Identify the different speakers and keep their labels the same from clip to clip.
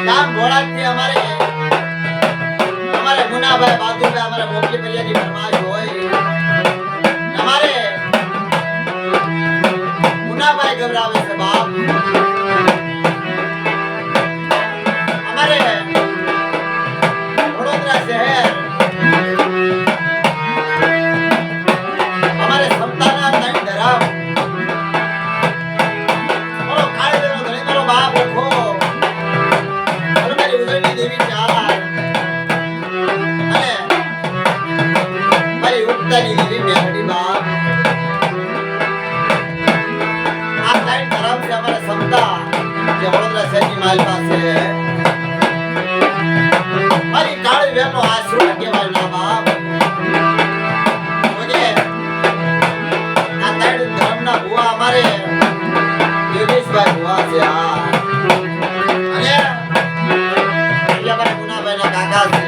Speaker 1: ગામ ભોળાથી અમારે મુનાભાઈ બાદુભાઈ અમારે મોકલી પરિયાની ફરમાઈશ હોય અમારે મુનાભાઈ ગભરાવે છે બાપ અમારે વડોદરા શહેર અમારે સમતાના ત્રણ ધરાવ મારો કાળીનો ધણી મારો બાપ ઓખો મારી ઉદયની દેવી ચાર અને મારી ઉત્તરની દેવી મેરડી બાપ આ ત્રણ ધરાવ છે અમારે સમતા જે વડોદરા શહેરની માલ પાસે મારી કાળી બહેનનો આશરો કહેવાય ના બાપ અમારે યોગેશભાઈ ભુવા છે અને અમારે મુનાભાઈ ના કાકા છે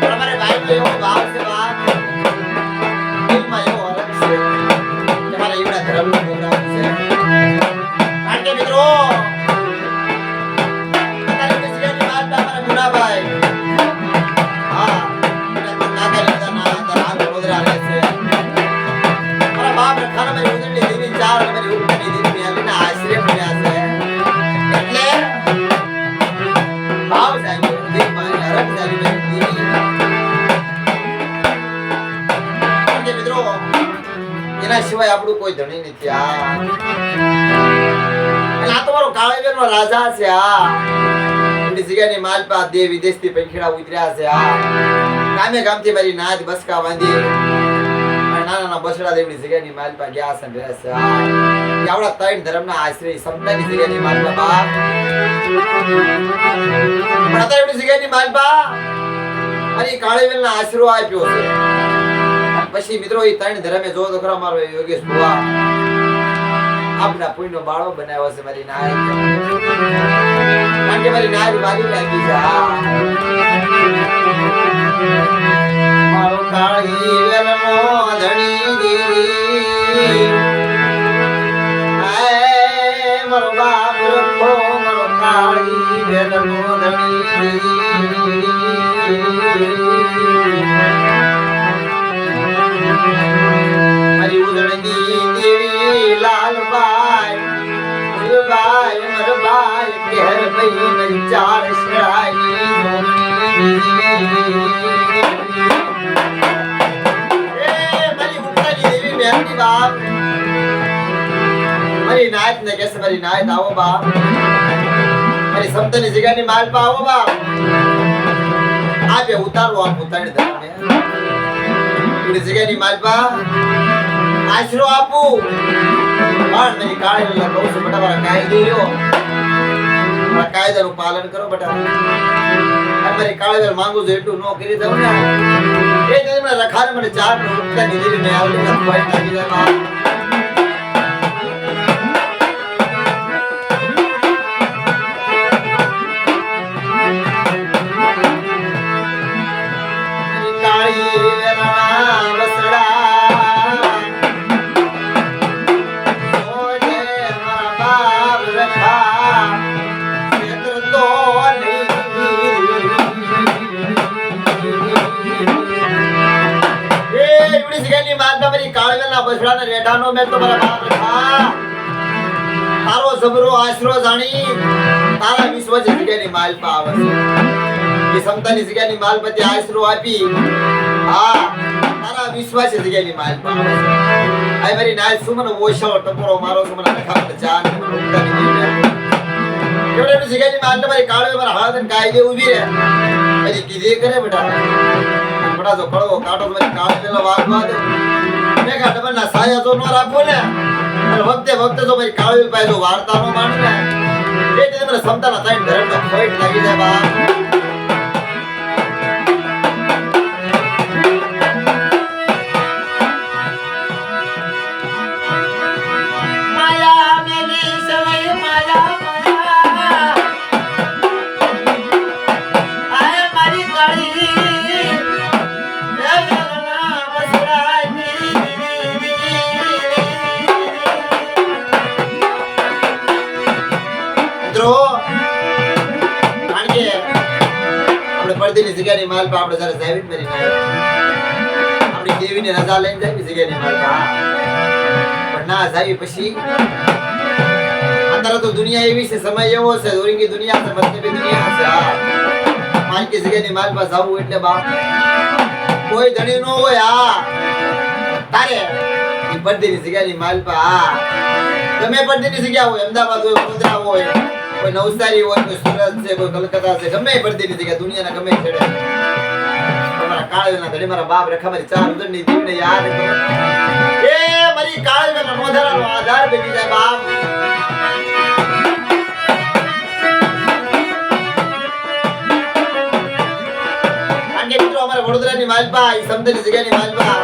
Speaker 1: અમારે ભાઈ નો એવો ભાવ છે દિલમાં એવો હરખ છે કે મારે એવડા ધર્મ નો પ્રોગ્રામ છે કારણ કે મિત્રો અત્યારે બિસ્કીટની વાત અમારે મુનાભાઈ હા કાકા લીધા ના હતા વડોદરા રહે છે બાપ રખાના મારી ઉદરની દેવી ચાર અને મારી ઉત્તરની દેવી મેલીના આશ્રય પડ્યા છે એટલે ભાવ સાહેબ દેવ મારી હરખ સાહેબ મારી દેવી કે મિત્રો એના સિવાય આપણું કોઈ ધણી નથી આ તમારો કાળેવેરનો રાજા છે એની જગ્યાની માલપા દેવ વિદેશથી પંખીડા ઉતર્યા છે ગામે ગામથી મારી નાદ બસકા બાંધી નાના બસડા દેવની જગ્યાની માલપા ગયા છે રહે છે આવડા ત્રણ ધર્મના આશ્રય સમતાની જગ્યાની માલપા બાપ પણ અત્યારે એવડી જગ્યાની માલપા મારી કાળીવેલના આશરો આપ્યો છે પછી મિત્રો એ ત્રણ ધર્મે જો તો ખરા મારો યોગેશ ભુવા આપના પુણ્યનો બાળો બનાવ્યો છે મારી નાય કારણ કે મારી નાય વાલી લાગી છે મારો કાળીવેલનો ધણી દેવી આય મારો બાપ રખો મારો કાળીવેલનો ધણી દેવી મારી ઉદળની દેવી લાલબાઈ ફૂલબાઈ અમરબાઈ કેર ભાઈ મારી ચાર શરાઈ મારી નાયત ને કેસે મારી નાયત આવો બાપ મારી સમતની જગ્યાની માલપા આવો બાપ આપે ઉતારો આપ ઉતારી દે એની જગ્યાની માલપા આશરો આપું પણ મારી કાળી કહું છું બેટા મારા કાયદો લ્યો મારા કાયદાનું પાલન કરો બેટા મારી કાળીવેલ માંગુ છું એટલું ન કરી દઉં ને એ તમને રખાને મને ચાર રૂપિયા દીધી મેં આવડી ફાઈટ લાગી જાય બસડાને રેઠાનો મેં તો મારા બાપ રખા તારો જબરો આશરો જાણી તારા વિશ્વ જગ્યાની માલપા આવે છે એ સમતાની જગ્યાની માલપતિ આશરો આપી હા તારા વિશ્વાસ જગ્યાની માલપા આવે છે આ મારી નાય સુમન ઓશો ટપરો મારો સુમન રખા ચાન રૂપતાની દેવી કેવડે જગ્યાની માલ મારી કાળે મારા હાથન કાયદે ઊભી રહે પછી કીધે કરે બેટા બડા જો કળવો કાટો મારી કાળે પેલા વાગવા દે મેઘા ડબલના સાયા તો ન રાખો ને અને વખતે જો મારી કાળવી પાસે જો વાર્તા નો માને ને એટલે મને સમતાના ત્રણ ધર્મનો ફોઈટ લાગી જાય બા માયા મેલી સવય માયા આય મારી કાળી મિત્રો પડદીની જગ્યાની માલ પર આપણે જ્યારે જાવી મેરી ના આપણી દેવીને રજા લઈને જાવી જગ્યાની માલ પર પણ ના જાવી પછી અત્યારે તો દુનિયા એવી છે, સમય એવો છે, દોરીંગી દુનિયા છે, મતલબી દુનિયા છે. માલકી જગ્યાની માલ પર જાવું એટલે બાપ કોઈ ધણી નો હોય. તારે ઈ પડદીની જગ્યાની માલ પર ગમે પડદીની જગ્યા હોય, અમદાવાદ હોય, વડોદરા હોય, કોઈ નવસારી હોય, કોઈ સુરત છે, કોઈ કલકત્તા છે, ગમે પડદીની જગ્યા દુનિયાના ગમે છેડે તમારા કાળવેલના ધણી મારા બાપ રેખા મારી ચાર ઉદરની દીવને યાદ કરો. એ મારી કાળવેલના મોઢાનો આધાર બની જાય બાપ. મિત્રો અમારે વડોદરાની માલપા, ઈ સમતની જગ્યાની માલપા,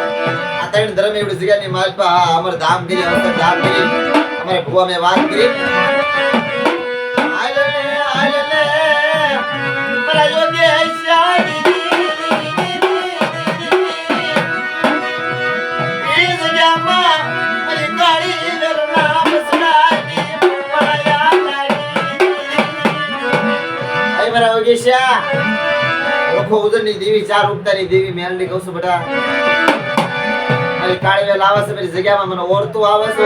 Speaker 1: આ ત્રણ ધર્મ એવડી જગ્યાની માલપા અમારે ધામ કરી, અવસર ધામ કરી, અમારે ભુવા મેં વાત કરી. મારા યોગેશ્વરી ઈ જગ્યામાં મારી કાળી વેરના બસડાની પમાયા લાડી. આય મારા યોગેશ્યા રખો ઉદરની દેવી, ચાર ઉગતાની દેવી મેલની કહું છું બેટા. મારી કાળીવેલ આવે છે મારી જગ્યામાં, મને ઓરતું આવે છે.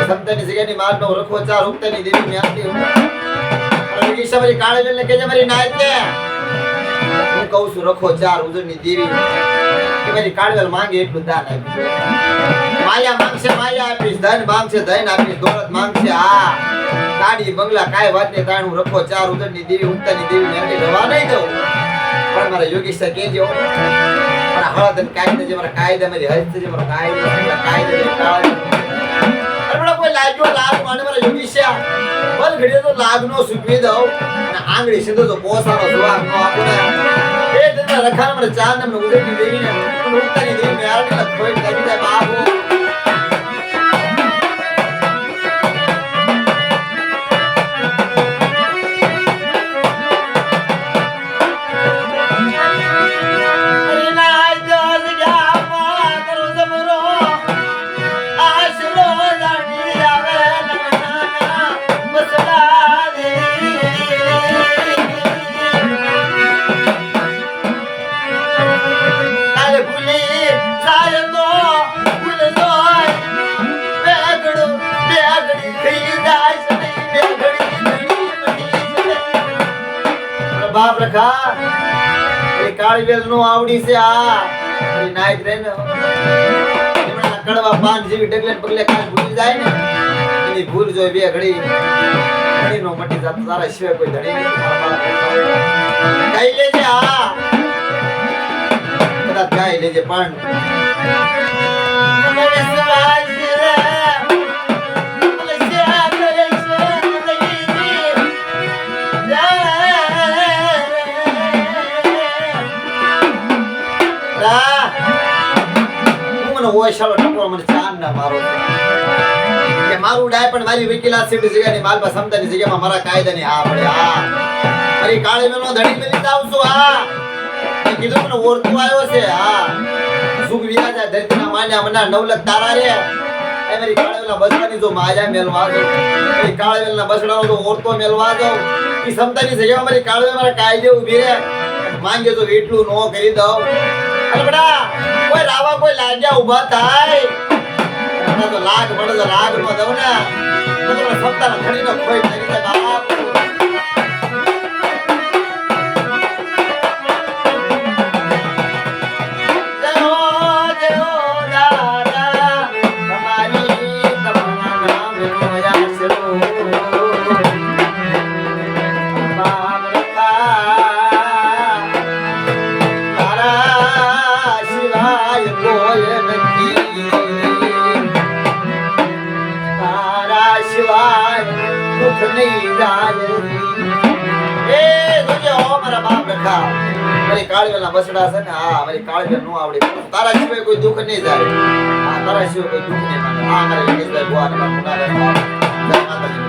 Speaker 1: સમતાની જગ્યાની માલનો રખો ચાર ઉગતાની દેવી મેલની યોગેશ્વર મારી કાળીવેલ ને કહેજે મારી નાયત ને હું કહું છું રખો ચાર ઉદરની દેવી કે મારી કાળીવેલ માંગે એટલું દાન આપ્યું. માયા માંગશે માયા આપીશ, ધન માંગશે ધન આપીશ, દોલત માંગશે ગાડી બંગલા કાંઈ વાત નહીં. તાણ હું રખો ચાર ઉદરની દેવી ઉગતાની દેવી મેલની રવા નહીં દઉં. પણ મારા યોગેશ્વર કહેજો મારા હળદન કાયદા જે મારા કાયદા મારી હસ્ત જે મારા કાયદા કાયદા કોઈ લાગ્યો લાગ મને મારા યોગેશ્વર બલ ઘડીએ તો લાગનો સુકવી દઉં અને આંગળી સીધો તો પોસાનો સુવાગ નો આપું ને એ તેના રખાને મારા ચાર નામ ઉદરની દેવીને ઉગતાની દેવી મેલની લખોઈ લાગી જાય બાબો. બાપ રખા એ કાળીવેલ નો આવડી છે. આ નાયક રે ને એમના કડવા પાન જેવી ડગલે પગલે કાલ ભૂલી જાય ને એની ભૂલ જોઈ બે ઘડી ઘડી નો મટી જાત. તારા સિવાય કોઈ ધણી નથી મારા બાપ. કઈ લેજે કદાચ કઈ લેજે પણ ઓયશાળો ટપો મને ચાંદ ના મારો કે મારું ડાય પણ મારી વકીલાત સીડી જગ્યાની માલપા સમતાની જગ્યામાં મારા કાયદાની હા પડે. મારી કાળીવેલનો ધણી મેલી જાવ છું. મેં કીધું મને ઓરતું આવ્યો છે. સુખ વિરાજા ધરતીના માન્યા મના નવલખ તારા રે. એ મારી કાળીવેલના બસડાની જો માયા મેલવા દો, મારી કાળીવેલના બસડાનો જો ઓરતો મેલવા દો. ઈ સમતાની જગ્યામાં મારી કાળીવેલ મારા કાયદે ઊભી રે માંગે તો એટલું નો કરી દઉં. અલબડા કોઈ રાવા કોઈ લાગ્યા ઊભા થાય તો લાગ પડે તો લાગ નો દઉં ને તો તમે સત્તાના ધણીનો ખોઈ કરી દે બાપ. મારી કાળીવેલના બસડા છે ને મારી કાળીવેલ નો આવડે. તારા સિવાય કોઈ દુઃખ નહીં જાય. તારા સિવાય કોઈ દુઃખ નહીં માને. મારા યોગેશભાઈ ભુવા ને મારા મુનાભાઈ